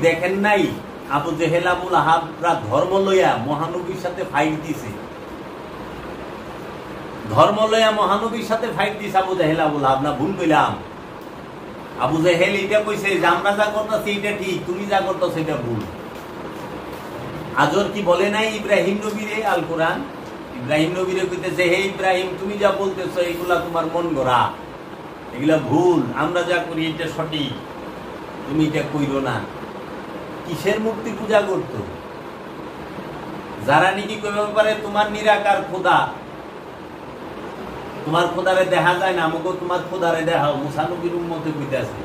দেখেন নাই আবু জেহেল আবুল আহাবরা ধর্ম লইয়া মহানবীর সাথে ফাইট দিছে, ধর্ম লইয়া মহানবীর সাথে ফাইট দিছে আবু জেহেল আবুল আহাব। না ভুল কইলাম? আবু জেহেল এটা কইছে যে আমরা যা করতেছি এটা ঠিক, তুমি যা করতেছ এটা ভুল। আজর কি বলে নাই ইব্রাহিম নবীরে? আল কোরআন ইব্রাহিম নবীরে কইতেছে, হে ইব্রাহিম তুমি যা বলতেছো এগুলা তোমার মন গড়া, এগুলা ভুল, আমরা যা করি এটা সঠিক, তুমি এটা কইরো না। কিসের মূর্তি পূজা করতো? যারা নাকি কইতে পারে তোমার নিরাকার খোদা, তোমার খোদারে দেখা যায় না, আমাকে তোমার খোদারে দেখাও। মুসা নবীর উম্মতে কইতাছে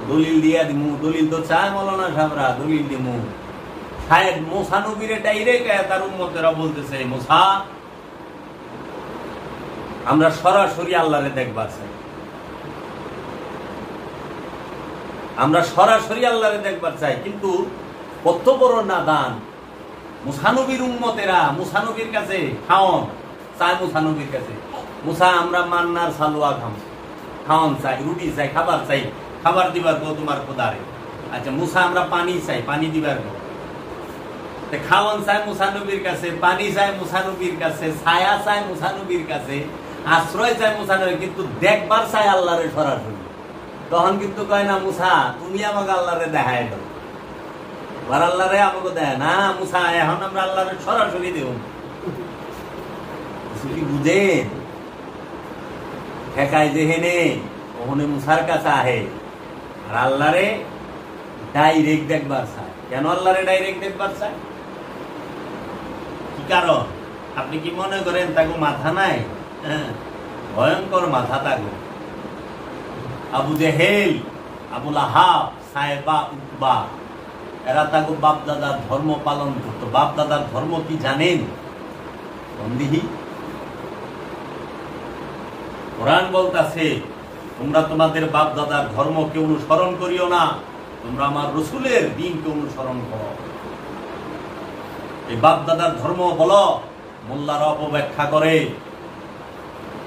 দলিল দিয়া দিমু, দলিল তো চায় মৌলানা সাহেবরা, দলিল দিমু। সাহেব মুসা নবীরে ডাইরেক্ট তার উম্মতেরা বলতেছে, মুসা আমরা সরাসরি আল্লাহরে দেখবার চাই, আমরা সরাসরি আল্লাহরে দেখবার চাই। কিন্তু কত বড় নাদান মুসা নবীর উম্মতেরা, মুসা নবীর কাছে খাওন চায়, মুসা নবীর কাছে মুসা আমরা মান্নার সালুয়া খাওয়ান চাই, রুটি চাই, খাবার চাই, খাবার দিবার গো তোমার খোদারে। আচ্ছা মুসা আমরা পানি চাই, পানি দিবার গো। খাওয়ান চাই মুসা নবীর কাছে, পানি চাই মুসা নবীর কাছে, ছায়া চাই মুসা নবীর কাছে, আশ্রয় চাই মুসা নবী, কিন্তু দেখবার চাই আল্লাহরে সরাসরি। তখন কিন্তু কয় না মুসা তুমি আমাকে আল্লাহরে দেখায় দাও, আর আল্লাহরে আমাকে দেয় না। মুসা এখন আমরা আল্লাহরে সরাসরি দেব, বুঝে ঠেকায় যেহেনে ওখানে মুসার কাছে আহে, আর আল্লাহরে ডাইরেক্ট দেখবার চায়। কেন আল্লাহরে ডাইরেক্ট দেখবার চায়? কি কারণ? আপনি কি মনে করেন তাকে মাথা নাই? ভয়ঙ্কর মাথা তাকে। আবু জেহেল আবুল আহাব সাহেবা উতবা এরা তাকে বাপ দাদার ধর্ম পালন করতো। বাপ দাদার ধর্ম কি জানেন? বন্দিহি কোরআন বলতাছে তোমরা তোমাদের বাপ দাদার ধর্মকে অনুসরণ করিও না, তোমরা আমার রসুলের দিনকে অনুসরণ করো। এই বাপ দাদার ধর্ম বলো মোল্লারা অপব্যাখ্যা করে,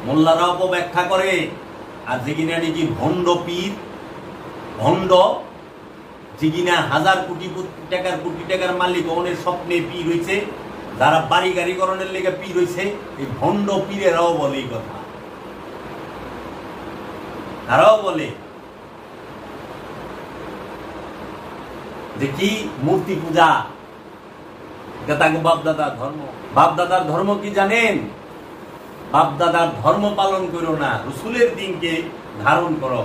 মোল্লারা অপব্যাখ্যা করে। আর যে কিনা নাকি ভণ্ড পীর, ভণ্ড যে কিনা হাজার কোটি টাকার মালিক, ওনের স্বপ্নে পীর হয়েছে, যারা বাড়ি গাড়ি করণের লেগে পীর হয়েছে, এই ভণ্ড পীরেরাও বলে এই কথা। তারাও বলে যে কি মূর্তি পূজা, এটা তাকে বাপদাদার ধর্ম। বাপদাদার ধর্ম কি জানেন? বাপদাদার ধর্ম পালন করো না, রসুলের দিনকে ধারণ করো।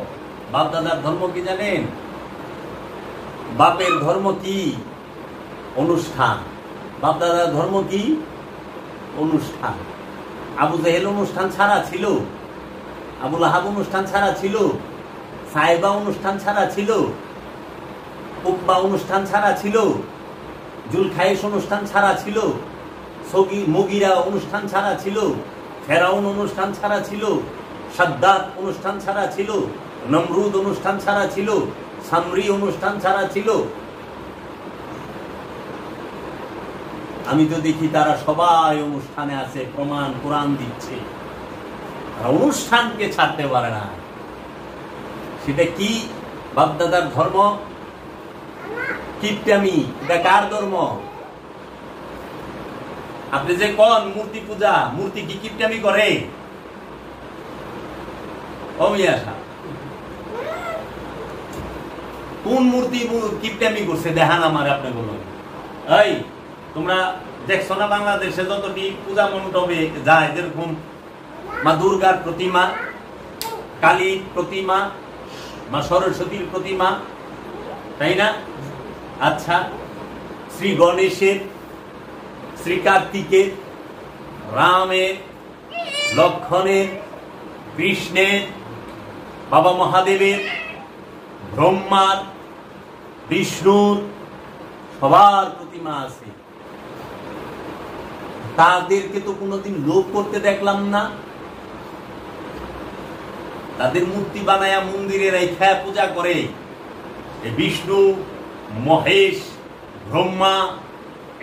বাপদাদার ধর্ম কি জানেন? বাপের ধর্ম কি? অনুষ্ঠান। বাপদাদার ধর্ম কি? অনুষ্ঠান। আবু জেহেল অনুষ্ঠান ছাড়া ছিল, আবুল আহাব অনুষ্ঠান ছাড়া ছিল, সাহেবা অনুষ্ঠান ছাড়া ছিল, উকবা অনুষ্ঠান ছাড়া ছিল, জুলখায়েশ অনুষ্ঠান ছাড়া ছিল, মুগিরা অনুষ্ঠান ছাড়া ছিল, ফেরাউন অনুষ্ঠান ছাড়া ছিল, সাদ্দাত অনুষ্ঠান ছাড়া ছিল, নমরুদ অনুষ্ঠান ছাড়া ছিল, সামরি অনুষ্ঠান ছাড়া ছিল। আমি তো দেখি তারা সবাই অনুষ্ঠানে আছে, প্রমাণ কোরআন দিচ্ছে, অনুষ্ঠানকে ছাড়তে পারে না। সেটা কি? বাপদাদার ধর্ম কিপটামি। এটা কার ধর্ম? আপনি যে কোন মূর্তি পূজা, মূর্তি কি কিপটামি করে? কোন মূর্তি কিপটামি করছে দেখান আমার, আপনি বলুন। এই তোমরা দেখছো না বাংলাদেশে যতটি পূজা মণ্ডপে যায়, যেরকম মা দুর্গার প্রতিমা, কালীর প্রতিমা, মা সরস্বতীর প্রতিমা, তাই না? আচ্ছা, শ্রী গণেশের, শ্রী কার্তিকের, রামের, লক্ষ্মণের, কৃষ্ণের, বাবা মহাদেবের, ব্রহ্মার, বিষ্ণুর, সবার প্রতিমা আছে। তাদেরকে তো কোনোদিন লোভ করতে দেখলাম না। তাদের মূর্তি বানায়া মন্দিরে রেখা পূজা করে। বিষ্ণু, মহেশ, ব্রহ্মা,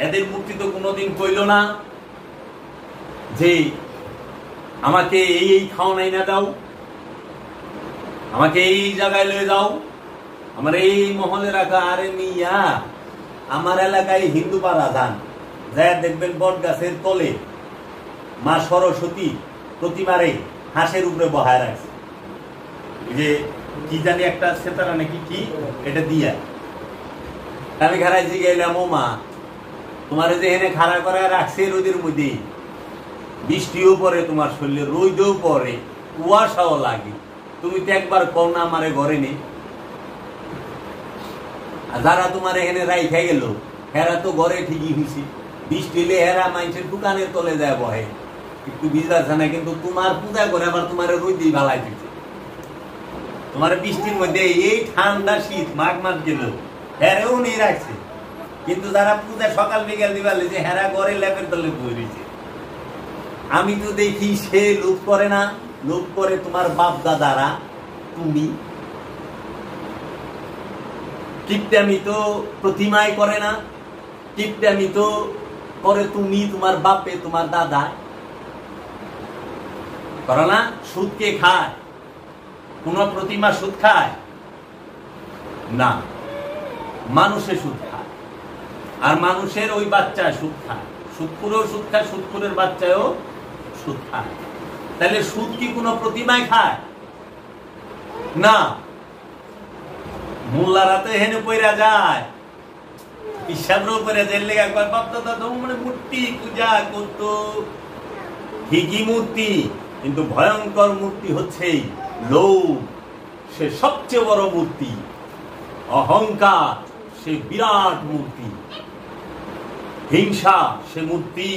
এদের মূর্তি তো কোনোদিন কইল না যে আমাকে এই খাওয়ানাই না দাও, আমাকে এই জায়গায় লয়ে যাও, আমার এই মহলে রাখা, আরে মিয়া আমার এলাকায় হিন্দু পাড়া যান, যা দেখবেন বট গাছের তলে মা সরস্বতী প্রতিমারে হাঁসের উপরে বহায় রাখছে, যে কি জানি একটা সেতারা নাকি কি এটা দিয়া। আমি খারাই গেলাম, ও মা তোমার যে এনে খাড়া করে রাখছে রোদের মধ্যে, বৃষ্টিও পরে, তোমার শরীরে রোদও পরে, কুয়াশাও লাগে, তুমি তো একবার কর না আমারে ঘরে নেই। যারা তোমার এখানে রাই খাই গেল হেরা তো ঘরে ঠিকই হয়েছে, বৃষ্টি হলে হেরা মানুষের দোকানের তলে যায় বহে, একটু ভিজাছে না, কিন্তু তোমার পূজা করে আবার তোমার রোদই ভালাই দিচ্ছে। তোমার বৃষ্টির মধ্যে এই ঠান্ডা শীত মাঘ মাস গেল হেরেও নিয়ে রাখছে, কিন্তু যারা পূজা সকাল বিকাল দিবালে যে হেরা ঘরে ল্যাপের তলে বই রয়েছে। আমি তো দেখি সে লোভ করে না, লোভ করে তোমার বাপ দাদারা, তুমি। কিপটামি তো প্রতিমায় করে না, কিপটামি তো করে তুমি, তোমার বাপে, তোমার দাদা করে না। সুদ কে খায়? কোন প্রতিমা সুদ খায় না, মানুষে সুদ খায়, আর মানুষের ওই বাচ্চা সুদ খায়, সুদখোরও সুদ খায়, সুদখোরের বাচ্চাও সুদ খায়। তাহলে সুদ কি কোন প্রতিমায় খায় না? মোল্লারা তো হেনে পইরা যায়, হিসাবও করে যায়, লেগে একবার বাপ দাদা তো মানে মূর্তি পূজা করতো, ঠিকই মূর্তি, কিন্তু ভয়ঙ্কর মূর্তি হচ্ছে লোভ, সে সবচেয়ে বড় মূর্তি। অহংকার সে বিরাট মূর্তি, হিংসা সে মূর্তি,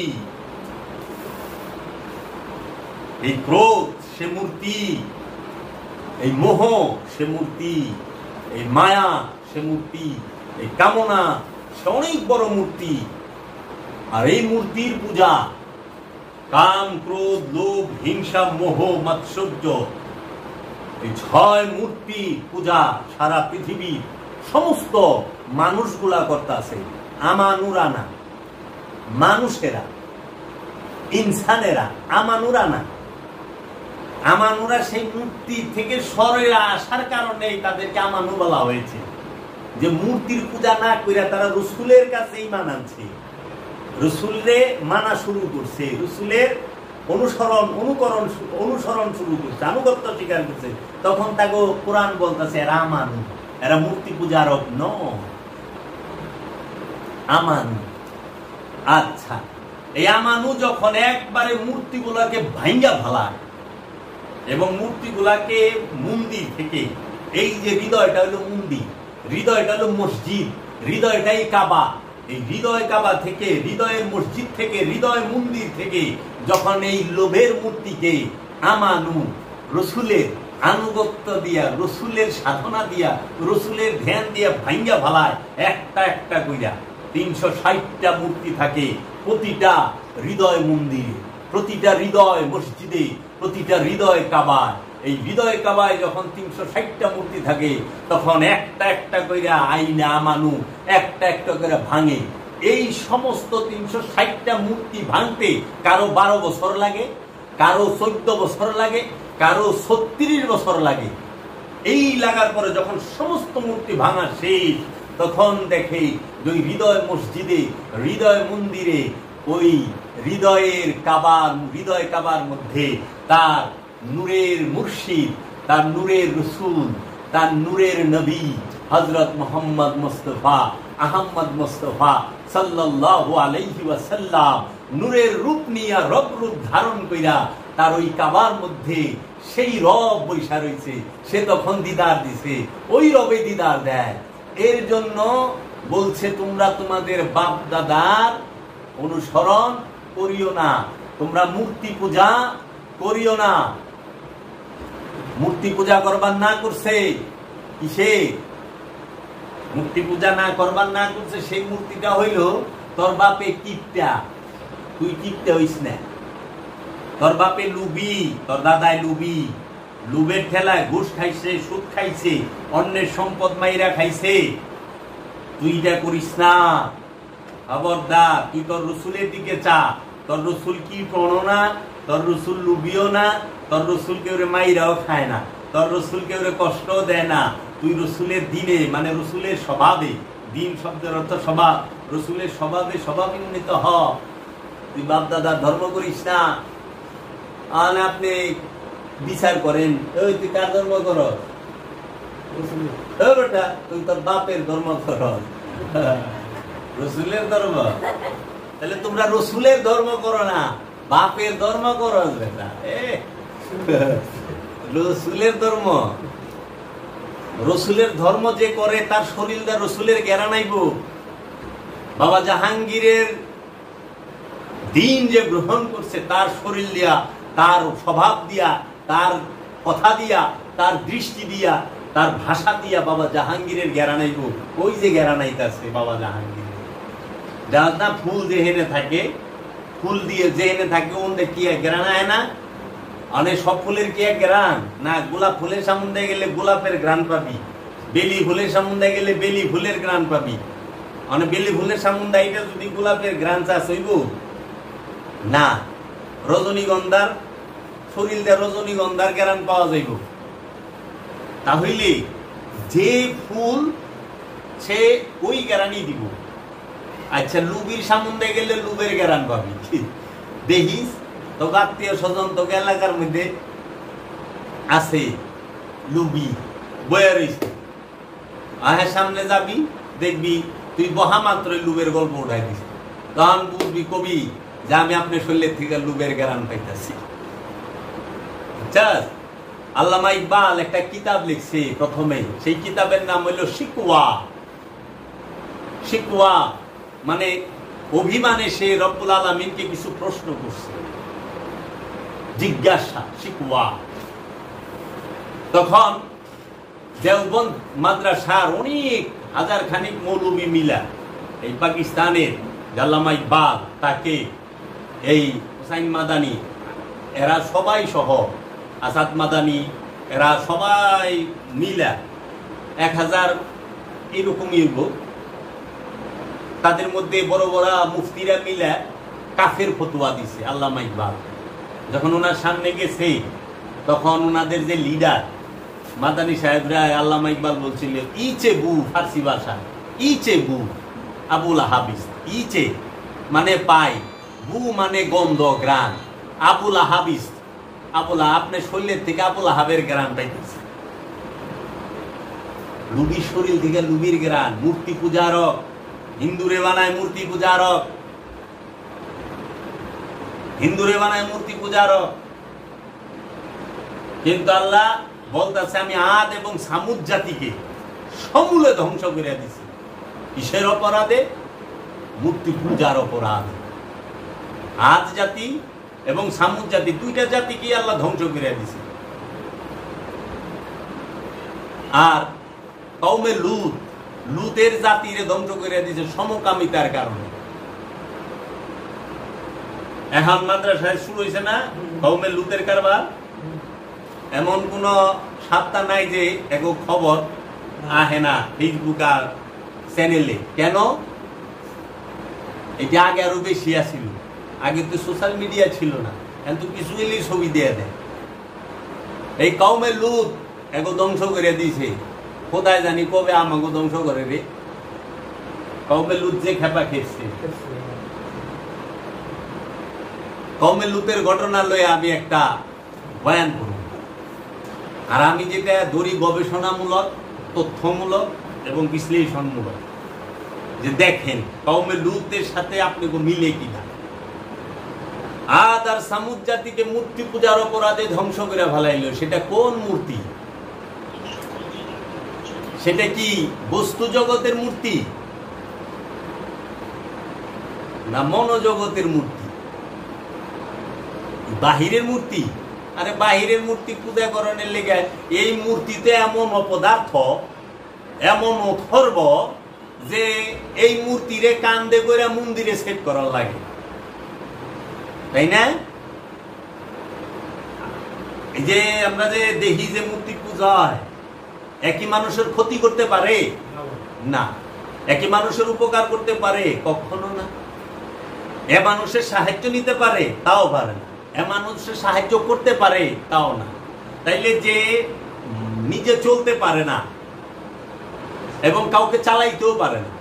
এই ক্রোধ সে মূর্তি, এই মোহ সে মূর্তি, এই মায়া সে মূর্তি, এই কামনা সে অনেক বড় মূর্তি। আর এই মূর্তির পূজা, কাম ক্রোধ লোভ হিংসা মোহ মাৎসর্য, এই 6 মূর্তি পূজা সারা পৃথিবীর সমস্ত মানুষগুলা করতেছে। আমানুরা না, মানুষেরা, ইনসানেরা, আমানুরা না। আমানুরা সেই মূর্তি থেকে সরে আসার কারণে তাদেরকে আমানু বলা হয়েছে, যে মূর্তির পূজা না করে তারা রসুলের কাছে ঈমান আনছে, রসুলরে মানা শুরু করছে, রসুলের অনুসরণ শুরু করছে, আনুগত্য স্বীকার করছে। তখন তাকে কোরআন বলতেছে এরা আমানু, এরা মূর্তি পূজারক ন, আমানু। আচ্ছা, এই আমানু যখন একবারে মূর্তিগুলাকে ভাঙ্গা ফেলায় এবং মূর্তিগুলাকে মন্দির থেকে, এই যে হৃদয়টা হলো মন্দির, হৃদয়টা হলো মসজিদ, হৃদয়টাই কাবা, এই হৃদয় কাবা থেকে, হৃদয়ের মসজিদ থেকে, হৃদয় মন্দির থেকে যখন এই লোভের মূর্তিকে আমানু, রসুলের আনুগত্য দিয়া, রসুলের সাধনা দিয়া, রসুলের ধ্যান দিয়া ভাঙ্গা ফেলায়, একটা একটা কইরা 360টা মূর্তি থাকে প্রতিটা হৃদয় মন্দিরে, প্রতিটা হৃদয় মসজিদে, প্রতিটা হৃদয় কাবায়। এই হৃদয় কাবায় যখন 360টা মূর্তি থাকে, তখন একটা একটা করে আইনা আমানু একটা একটা করে ভাঙে। এই সমস্ত 360টা মূর্তি ভাঙতে কারো 12 বছর লাগে, কারো 14 বছর লাগে, কারো 36 বছর লাগে। এই লাগার পরে যখন সমস্ত মূর্তি ভাঙা শেষ, তখন দেখে ওই হৃদয় মসজিদে, হৃদয় মন্দিরে, ওই হৃদয় কাবার মধ্যে তার নূরের মুর্শিদ, তার নূরের রসুল, তার নূরের নবী হযরত মুহাম্মদ মুস্তাফা আহমদ মুস্তাফা সাল্লাল্লাহু আলাইহি ওয়াসাল্লাম নূরের রূপ নিয়ে, রব রূপ ধারণ কইরা তার ওই কাবার মধ্যে সেই রব বৈশা রয়েছে। সে তখন দিদার দিছে, ওই রবে দিদার দেয়। এর জন্য বলছে তোমরা তোমাদের বাপ দাদার অনুসরণ করিও না, তোমরা মূর্তি পূজা করিও না। মূর্তি পূজা করবার না করছে কিসে? মূর্তি পূজা না করবার না করছে, সেই মূর্তিটা হইল তোর বাপে কিপটা, তুই কিপটা হইস না। তোর বাপে লুবি, তোর দাদায় লুবি, লুবের ঠেলায় ঘুষ খাইছে, সুদ খাইছে, অন্যের সম্পদ মাইরা খাইছে। তুই এটা করিস না, খবরদার। তুই তোর রসুলের দিকে চা। তোর রসুল কি পড়ো না, তোর রসুল লুবিও না, তোর রসুল কেউ মাইরাও খায় না, তোর রসুল কেউ কষ্ট দেয় না। তুই রসুলের দিনে মানে রসুলের স্বভাবে, দিন শব্দের অর্থ স্বভাব, রসুলের স্বভাবে স্বভাবান্বিত হ। তুই বাপ দাদার ধর্ম করিস না। আর আপনি বিচার করেন, ওই তুই কার ধর্ম কর? বেটা তুই তোর বাপের ধর্ম কর, রসুলের ধর্ম। তাহলে তোমরা রসুলের ধর্ম করো না, বাপের ধর্ম করো। বেটা রসুলের ধর্ম, রসুলের ধর্ম যে করে তার শরীরটা রসুলের গেরা নাইব। বাবা জাহাঙ্গীরের দিন যে গ্রহণ করছে তার শরীর দিয়া, তার স্বভাব দিয়া, তার কথা দিয়া, তার দৃষ্টি দিয়া, তার ভাষা দিয়া বাবা জাহাঙ্গীরের গেরা নাইব। ওই যে গেরা নাইতাছে বাবা জাহাঙ্গীর, যার না ফুল যেহেনে থাকে, ফুল দিয়ে যেহেনে থাকে ওনদের কি গেরা নেয় না? অনেক সব ফুলের কি এক গ্রান না? গোলাপ ফুলের সম্বন্ধে গেলে গোলাপের গ্রান পাবি, বেলি ফুলের সম্বন্ধে গেলে বেলি ফুলের গ্রান পাবি। অনেক বেলি ফুলের সম্বন্ধে এটা যদি গোলাপের গ্রান চাষ হইব না, রজনীগন্ধার শরীর দিয়ে রজনীগন্ধার গ্রান পাওয়া যাইব। তাহলে যে ফুল সে ওই গ্রানই দিব। আচ্ছা লুবির সম্বন্ধে গেলে লুবের গ্রান পাবি। দেখিস তোকে আত্মীয় স্বজন তোকে এলাকার মধ্যে আছে লুবি বয়ে রয়েছে, আহের সামনে যাবি দেখবি তুই বহা মাত্রই লুবের গল্প উঠাই দিস, তখন বুঝবি কবি যে আমি আপনার শরীরের থেকে লুবের গ্রান পাইতেছি। আল্লামা ইকবাল একটা কিতাব লিখছে প্রথমে, সেই কিতাবের নাম হইল শিকওয়া। শিকওয়া মানে অভিমানে সে রব্বুল আলামিনকে কিছু প্রশ্ন করছে, জিজ্ঞাসা, শিকওয়া। তখন দেওবন্দ মাদ্রাসার অনেক হাজার খানিক মৌলবী মিলা এই পাকিস্তানের আল্লামা ইকবাল, তাকে এই হুসাইন মাদানি, এরা সবাই সহ আসাদ মাদানি, এরা সবাই মিলা 1000 এরকমই হইব। তাদের মধ্যে বড় বড় মুফতিরা মিলা কাফের ফতোয়া দিছে আল্লামা ইকবাল। যখন ওনার সামনে গেছে তখন ওনাদের যে লিডার মাদানি সাহেবরা আল্লামা ইকবাল বলছিল ইচে বু, ফার্সি ভাষা ইচে বু আবুল আহাবিস। ইচে মানে পাই, বু মানে গন্ধ, গ্রান। আবুল আহাবিস, আবুলা আপনার শরীরের থেকে আবুল আহাবের গ্রান পাইতেছে। লুবির শরীর থেকে লুবির গ্রান। মূর্তি পূজারক, হিন্দুরে বানায় মূর্তি পূজারক, হিন্দুরে বানায় মূর্তি পূজারক। কিন্তু আল্লাহ বলতেছে আমি আদ এবং সামুদ জাতিকে সমূলে ধ্বংস করে দিছি। কিসের অপরাধে? মূর্তি পূজার অপরাধ। আদ জাতি এবং সামুদ জাতি, দুইটা জাতিকে আল্লাহ ধ্বংস করে দিছে। আর কওমে লুত, লুতের জাতিরে ধ্বংস করে দিছে সমকামিতার কারণে। এখন মাদ্রাসায় শুরু হয়েছে না কওমে লুতের কারবার? এমন কোন সাপ্তাহ নাই যে এক খবর আহে না ফেসবুক আর চ্যানেলে। কেন? এটা আগে আরো বেশি আসিল। আগে তো সোশ্যাল মিডিয়া ছিল না, কিন্তু কিছু এলেই ছবি দিয়ে দেয়। এই কওমে লুত এগো ধ্বংস করে দিয়েছে। কোথায় জানি কবে আমাকে ধ্বংস করে রে। কওমে লুত যে খেপা খেয়েছে। কওমে লুতের ঘটনা লয়ে আমি একটা বয়ান করব। আর আমি যেটা ধরি গবেষণামূলক, তথ্যমূলক এবং বিশ্লেষণমূলক, যে দেখেন কওমে লুতের সাথে আপনি মিলে কিনা। আদ আর সামুদ জাতিকে মূর্তি পূজার অপরাধে ধ্বংস করে ফেলাইল। সেটা কোন মূর্তি? সেটা কি বস্তু জগতের মূর্তি না মনোজগতের মূর্তি? বাহিরের মূর্তি? আরে বাহিরের মূর্তি পূজা করণের লেগে এই মূর্তিতে এমন অপদার্থ, এমন অথর্ব যে এই মূর্তিরে কান্দে করে মন্দিরে সেট করার লাগে, তাই না? এই যে আমরা যে দেখি যে মূর্তি পূজা হয়, একই মানুষের ক্ষতি করতে পারে না, একই মানুষের উপকার করতে পারে কখনো না। এ মানুষের সাহায্য নিতে পারে, তাও পারে না। এ মানুষের সাহায্য করতে পারে, তাও না। তাইলে যে নিজে চলতে পারে না, এবং কাউকে চালাইতেও পারে না,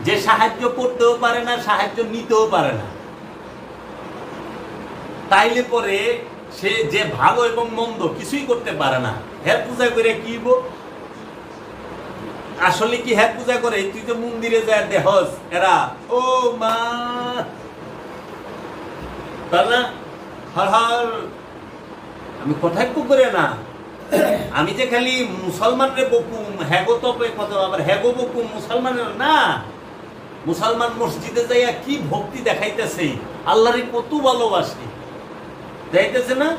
যে সাহায্য করতেও পারে না, সাহায্য নিতেও পারে না। তাইলে পরে সে যে ভালো এবং মন্দ কিছুই করতে পারে না, হ্যাঁ পূজা করে কি আসলে কি হ্যাঁ পূজা করে? তুই তো মন্দিরে যায় দেহস এরা ও মা না হর হর, আমি কথাই করে না, আমি যে খালি মুসলমানরে বকুম, হ্যাগো তপে কত আবার হ্যাগো বকুম মুসলমানের না। মুসলমান মসজিদে যাইয়া কি ভক্তি দেখাইতেছে, আল্লাহরে কত ভালোবাসে দেখাইতেছে না।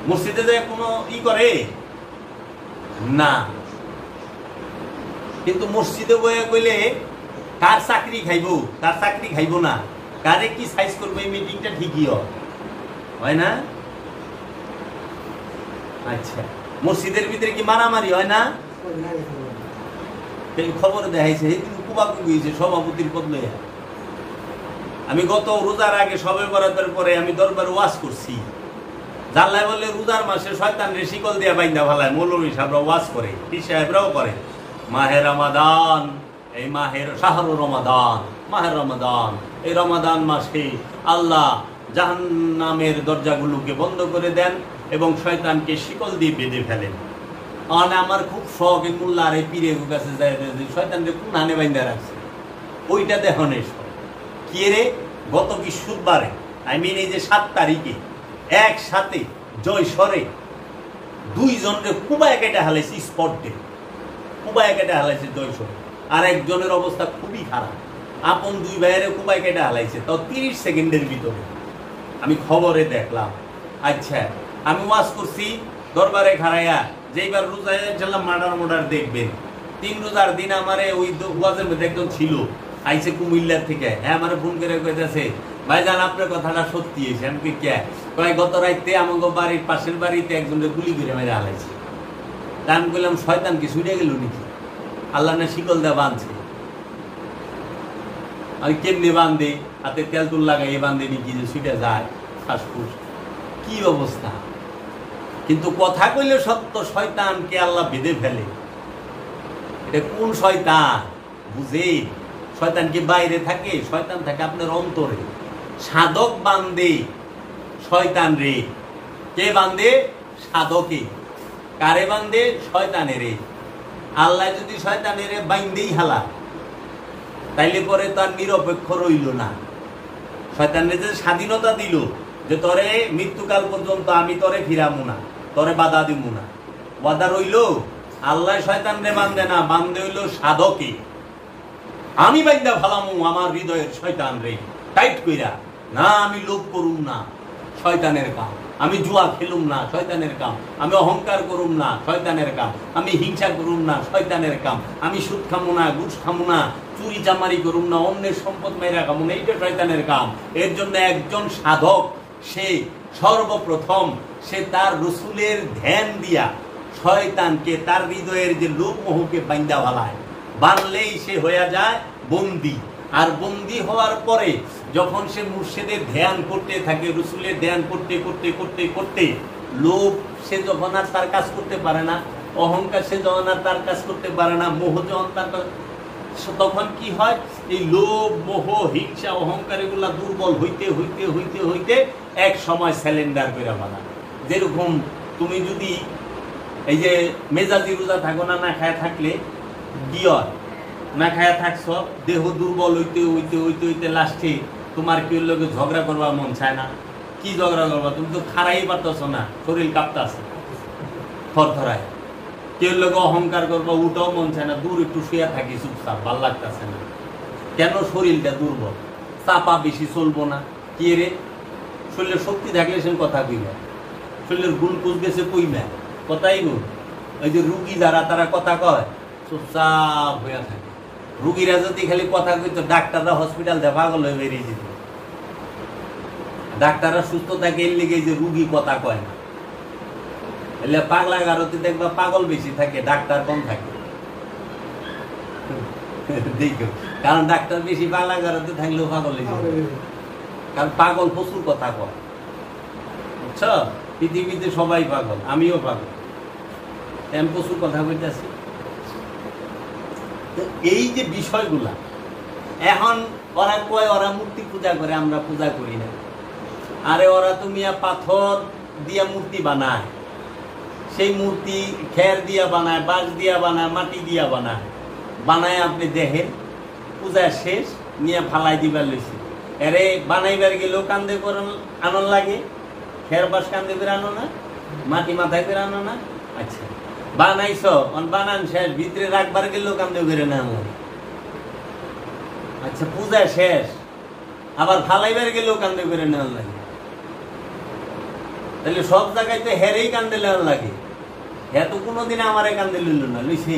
মসজিদে যাইয়া কোনো ই করে না, কিন্তু মসজিদে বইয়া কইলে কার চাকরি খাইব, কার চাকরি খাইব না, কারে কি সাইজ করবো, এই মিটিংটা ঠিকই হয় না? আচ্ছা, মসজিদের ভিতরে কি মারামারি হয় না? খবর দেখাইছে কুবাকুবি সভাপতির পদ লইয়া। আমি গত রোজার আগে সবে বরাতের পরে আমি দরবার ওয়াজ করছি, জানলাই বললে রোজার মাসে শয়তান রে শিকল দিয়া বাইন্দা ফেলায়, মৌলভী সাহেবরা ওয়াজ করে, পীর সাহেবরাও করে। মাহে রমাদান, এই মাহের শাহরু রমাদান, মাহে রমাদান, এই রমাদান মাসে আল্লাহ জাহান্নামের দরজাগুলোকে বন্ধ করে দেন এবং শয়তানকে শিকল দিয়ে বেঁধে ফেলেন। আমার খুব শখ এই মোল্লা আর এই পীরের কাছে যায়, শয়তানকে কোন হানে বাইন্দা রাখছে ওইটা দেখনে কি রে। গত বৃহস্পতিবারে এই যে 7 তারিখে একসাথে জয়সরে 2 জনরে কুবায় কেটে হালাইছে, স্পটে কুবায় কেটে হালাইছে জয়সরে। আর একজনের অবস্থা খুবই খারাপ, আপন 2 ভাইয়ের কুবায় কেটে হালাইছে, তাও 30 সেকেন্ডের ভিতরে আমি খবরে দেখলাম। আচ্ছা, আমি ওয়াজ করছি দরবারে খারাইয়া, যেইবার রোজায় মার্ডার দেখবেন, 3 রোজার দিন আমারে ওই ওয়াজের মধ্যে একজন ছিল, আইসে কুমিল্লার থেকে, হ্যাঁ আমার ফোন করে কইতেছে ভাইজান আপনার কথাটা সত্যি হয়েছে। আমি কে কয় গত রাইতে আমাকে বাড়ির পাশের বাড়িতে একজনের গুলি করে মেরে হালাইছে। আমি বললাম শয়তান কি ছুটে গেল নাকি? আল্লাহ না শিকল দেওয়া বাঁধছে, আমি কেমনি বান্ধে, হাতে তেল তুল লাগাই বান্ধে নাকি যে ছুটে যায় ফাঁসফুস, কি অবস্থা। কিন্তু কথা কইলে সত্য, শয়তানকে আল্লাহ বেঁধে ফেলে। এটা কোন শয়তান বুঝে? শয়তান কি বাইরে থাকে? শয়তান থাকে আপনার অন্তরে। সাধক বান্ধে শয়তান রে, কে বান্ধে? সাধকে। কারে বান্ধে? শয়তানের। আল্লাহ যদি শয়তানের বাইন্দেই হালা, তাইলে পরে তার নিরপেক্ষ রইল না। শয়তানের যে স্বাধীনতা দিল যে তরে মৃত্যুকাল পর্যন্ত আমি তরে ফিরামু না, তরে বাধা দিব না, ওয়াদা রইল। আল্লাহ শয়তান রে বান্ধে না, বান্ধে হইল সাধকে। আমি বাইন্দা ফালামু আমার হৃদয়ের শয়তান রে টাইট কইরা, না আমি লোভ করুম না, শয়তানের কাম। আমি জুয়া খেলুম না, শয়তানের কাম। আমি অহংকার করুম না, শয়তানের কাম। আমি হিংসা করুম না, শয়তানের কাম। আমি সুদ খামু না, ঘুষ খামু না, চুরি চামারি করুম না, অন্যের সম্পদ মেরা খামু না, এইটা শয়তানের কাম। এর জন্য একজন সাধক সে সর্বপ্রথম সে তার রসুলের ধ্যান দিয়া শয়তানকে, তার হৃদয়ের যে লোভ মোহকে বাইন্দা ভালায়, বানলেই সে হয়ে যায় বন্দী। আর বন্দী হওয়ার পরে যখন সে মুর্শিদের ধ্যান করতে থাকে, রসুলের ধ্যান করতে করতে করতে করতে লোভ সে যখন আর তার কাজ করতে পারে না, অহংকার সে যখন আর তার কাজ করতে পারে না, মোহ যখন তার, তখন কি হয়? এই লোভ মোহ হিংসা অহংকার এগুলা দুর্বল হইতে হইতে হইতে হইতে এক সময় স্যালেন্ডার করে ফেলা। যেরকম তুমি যদি এই যে মেজাজি রোজা থাকো না, না খায়া থাকলে কি হয়? না খায়া থাকছ, দেহ দুর্বল হইতে হইতে হইতে হইতে লাস্টে তোমার কেউ লোকে ঝগড়া করবার মন চায় না। কি ঝগড়া করবা? তুমি তো খারাই পারতেছ না, শরীর কাঁপতেছে থরথরায়। কেউ লোকে অহংকার করবা, উঠাও মন চায় না, দূর একটু শুয়ে থাকি চুপচাপ, ভাল লাগতেছে না। কেন? শরীরটা দুর্বল, চাপা বেশি চলবো না। কি রে? শরীরের শক্তি থাকলে সে কথা কইবে, শরীরের গুলকুচ গেছে কইবে, কথাই গুণ। ওই যে রুগী যারা তারা কথা কয়, চুপচাপ হইয়া থাকে। রুগীরা যদি খালি কথা কইতো, ডাক্তাররা হসপিটাল দিয়ে পাগল হয়ে বেরিয়ে যেত। ডাক্তাররা সুস্থ থাকে এর লেগে যে রুগী কথা কয় না। এলে পাগলা গারতে দেখবা পাগল বেশি থাকে, ডাক্তার কম থাকে। দেখো, কারণ ডাক্তার বেশি পাগলা গারতে থাকলেও পাগল হয়ে যাবে, কারণ পাগল প্রচুর কথা কয়। বুঝছো? পৃথিবীতে সবাই পাগল, আমিও পাগল। আমি প্রচুর কথা বলতেছি। এই যে বিষয়গুলা এখন ওরা কয় ওরা মূর্তি পূজা করে, আমরা পূজা করি না। আরে ওরা তুমি পাথর দিয়া মূর্তি বানায়, সেই মূর্তি খের দিয়া বানায়, বাঁশ দিয়া বানায়, মাটি দিয়া বানায় আপনি দেখেন পূজা শেষ নিয়ে ফালাই দিবার লইছে। এরে বানাইবার গেলেও কান্দে করে আনন্দ লাগে, খের বাঁশ কান্দে করে আনো না, মাটি মাথায় করে আনো না। আচ্ছা বানাইছ বানান শেষ, ভিতরে রাখবার গেলেও কান্দে করে না আনো। আচ্ছা পূজা শেষ আবার ফালাইবার গেলেও কান্দে করে নেওয়ার লাগে। তাহলে সব জায়গায় তো হেরেই কান্দে নেওয়ার লাগে। হ্যাঁ তো কোনোদিন আমারে কান্দে লইল না, লইছি।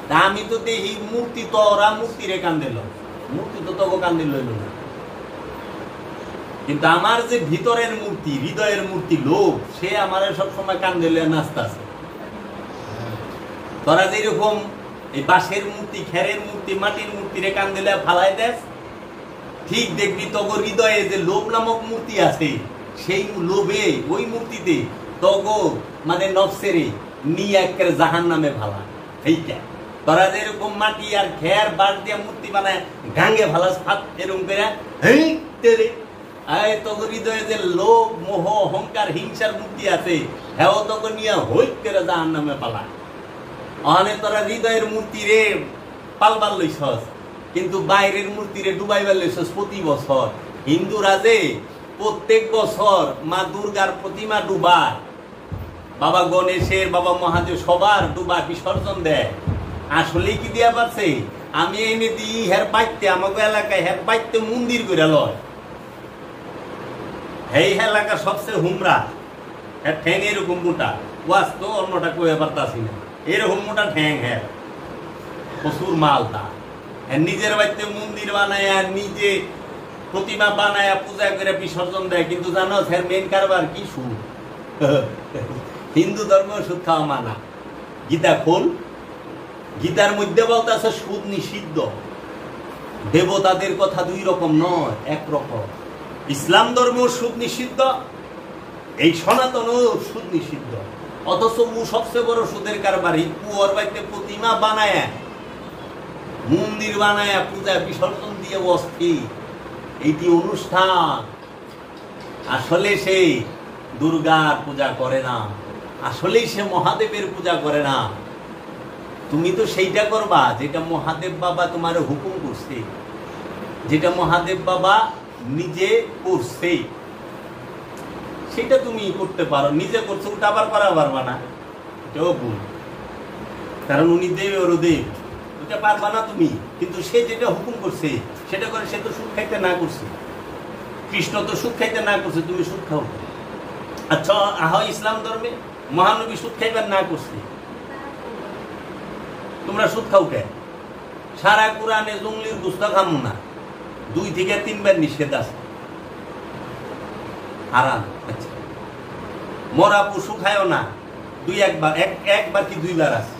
তা আমি তো দেখি মূর্তি তো ওরা মূর্তিরে কান্দিল, মূর্তি তো তবু কান্দি লইল না। কিন্তু আমার যে ভিতরের মূর্তি, হৃদয়ের মূর্তি লোক, সে আমার সবসময় কান্দে লইয়া নাচতেছে। তোরা যেরকম এই বাঁশের মূর্তি, খেরের মূর্তি, মাটির মূর্তি রে কান্দে লইয়া ফালাই দেস, ঠিক দেখবি তগো হৃদয়ে যে লোভ নামক মূর্তি আছে, সেই লোভে ওই মূর্তিতে তগো মানে নফসেরে নিয়ে একেবারে জাহান নামে ভালা। এইটা তোরা যেরকম মাটি আর খের বাঁশ দিয়া মূর্তি বানায় গাঙ্গে ভালাস ফাত এরকম করে হেঁটে তগো হৃদয়ে যে লোভ মোহ অহংকার হিংসার মূর্তি আছে, হ্যাঁ তগো নিয়ে হইট করে জাহান নামে পালা। অনে তোরা হৃদয়ের মূর্তি রে পালবার লইছস, কিন্তু বাইরের মূর্তি রে ডুবাইবার লইছস প্রতি বছর। হিন্দুরা যে প্রত্যেক বছর মা দুর্গার প্রতিমা ডুবায়, বাবা গণেশের, বাবা মহাদেব সবার ডুবা বিসর্জন দেয়। আসলে কি দিয়া পারছে? আমি এনে দিই হের বাইতে, আমাকে এলাকায় হের বাইতে মন্দির করে লয়। এই এলাকার সবচেয়ে হুমরা, হ্যাঁ ঠ্যাং এরকম মোটা, ওয়াজ তো অন্যটা কয়ে পারতাছি না, এরকম মোটা ঠ্যাং। হ্যাঁ প্রচুর মাল তা। নিজের বাড়িতে মন্দির বানায় আর নিজে প্রতিমা বানায় পূজা করে বিসর্জন দেয়। কিন্তু জানো এর মেন কারবার কি? সুদ। হিন্দু ধর্ম সুদ খাওয়া মানা। গীতা খোল, গীতার মধ্যে বলতে আছে সুদ নিষিদ্ধ। দেবতাদের কথা দুই রকম নয়, একরকম। ইসলাম ধর্ম সুদ নিষিদ্ধ, এই সনাতন সুদ নিষিদ্ধ। অথচ সবচেয়ে বড় সুদের কারবারি, পুয়ার বাড়িতে প্রতিমা বানায়, মন্দির বানায়, পূজা বিসর্জন দিয়ে অস্থির। এইটি অনুষ্ঠান। আসলে সে দুর্গার পূজা করে না, আসলেই সে মহাদেবের পূজা করে না। তুমি তো সেইটা করবা যেটা মহাদেব বাবা তোমার হুকুম করছে, যেটা মহাদেব বাবা নিজে করছে, সেটা তুমি করতে পারো। নিজে করছো, ওটা আবার করা পারবা না, এটাও ভুল। কারণ উনি দেব ওর দেব, ওটা পারবা না তুমি। কিন্তু সে যেটা হুকুম করছে সেটা করে। সে তো সুখ খাইতে না করছে, কৃষ্ণ তো সুখ খাইতে না করছে, তুমি সুখ খাও। আচ্ছা আহ ইসলাম ধর্মে মহানবী সুদ খাইবার না করছে, তোমরা সুদ খাও কে? সারা কোরআনে জঙ্গলির গুস্তা খামো না, 2 থেকে 3 বার নিষেধ আছে, হারাম। আচ্ছা মরা পশু খায়ও না, 2-1 বার, একবার কি 2 বার আছে।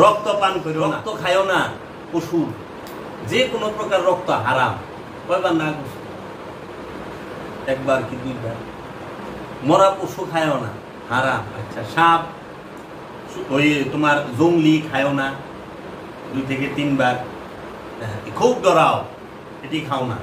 রক্ত পান করিও না, রক্ত খায়ও না পশু, যে কোনো প্রকার রক্ত হারাম, কয়বার না করছে? 1 বার কি 2 বার। মরা পশু খায়ও না, হারাম। আচ্ছা সাপ, ওই তোমার জঙ্গলি খায়ও না, 2 থেকে 3 বার। খুব ডরাও, এটি খাও না।